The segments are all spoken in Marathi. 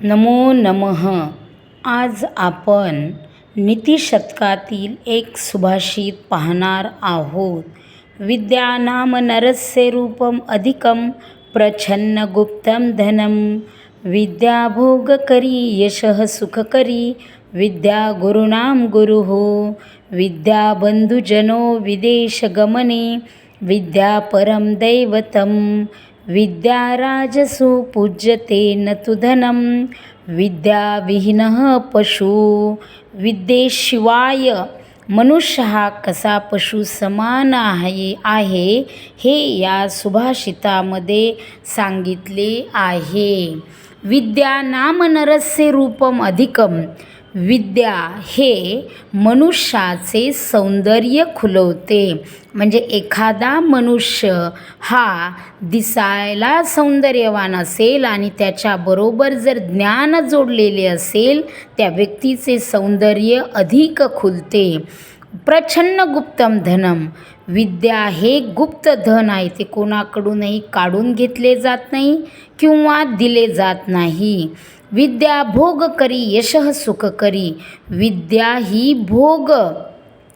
नमो नमः. आज आपण नीतिशतकातील एक सुभाषित पाहणार आहोत. विद्या नाम नरस्य रूपम अधिकम प्रच्छन्न गुप्तम धनम. विद्या भोगकरी यशः सुखकरी. विद्या गुरुणाम गुरुः. विद्या बंधुजनो विदेशगमने. विद्या परम दैवतम. विद्या राजसु पूज्यते न तु धनम. विद्या विहीनः पशु. विद्येशिवाय मनुष्य हा कसा पशु समान आहे हे या सुभाषितामध्ये सांगितले आहे. विद्या नाम नरस्य रूपम अधिकम. विद्या हे मनुष्याचे सौंदर्य खुलवते. म्हणजे एखादा मनुष्य हा दिसायला सौंदर्यवान असेल आणि त्याच्याबरोबर जर ज्ञान जोडलेले असेल त्या व्यक्तीचे सौंदर्य अधिक खुलते. प्रच्छन्न गुप्तम धनम. विद्या हे गुप्त धन आहे. ते कोणाकडूनही काढून घेतले जात नाही किंवा दिले जात नाही. विद्या भोग करी यशः सुख करी. विद्या ही भोग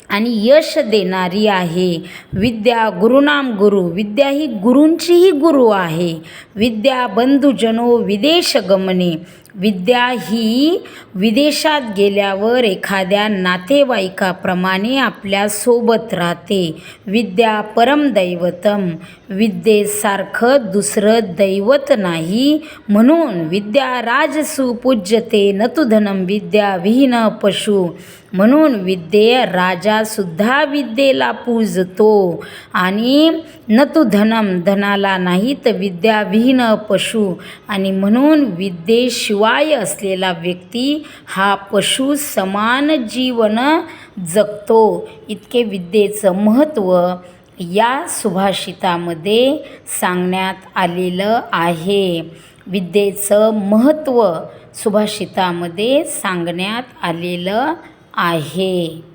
आणि यश देणारी आहे. विद्या गुरुनाम गुरु. विद्या ही गुरूंचीही गुरु आहे. विद्या बंधुजनो विदेश गमने. विद्या ही विदेशात गेल्यावर एखाद्या नातेवाईकाप्रमाणे आपल्यासोबत राहते. विद्या परमदैवतम. विद्येसारखं दुसरं दैवत नाही. म्हणून विद्या राजसु पूज्यते न तु धनम. विद्या विहीन पशु. म्हणून राजासुद्धा विद्येला पूजतो आणि न तु धनम, धनाला नाही तर विद्या विहीन पशु. आणि म्हणून विद्येशिवाय असलेला व्यक्ती हा पशु समान जीवन जगतो. इतके विद्येचं महत्त्व या सुभाषितामध्ये सांगण्यात आलेलं आहे. विद्येचं महत्त्व सुभाषितामध्ये सांगण्यात आलेलं आहे.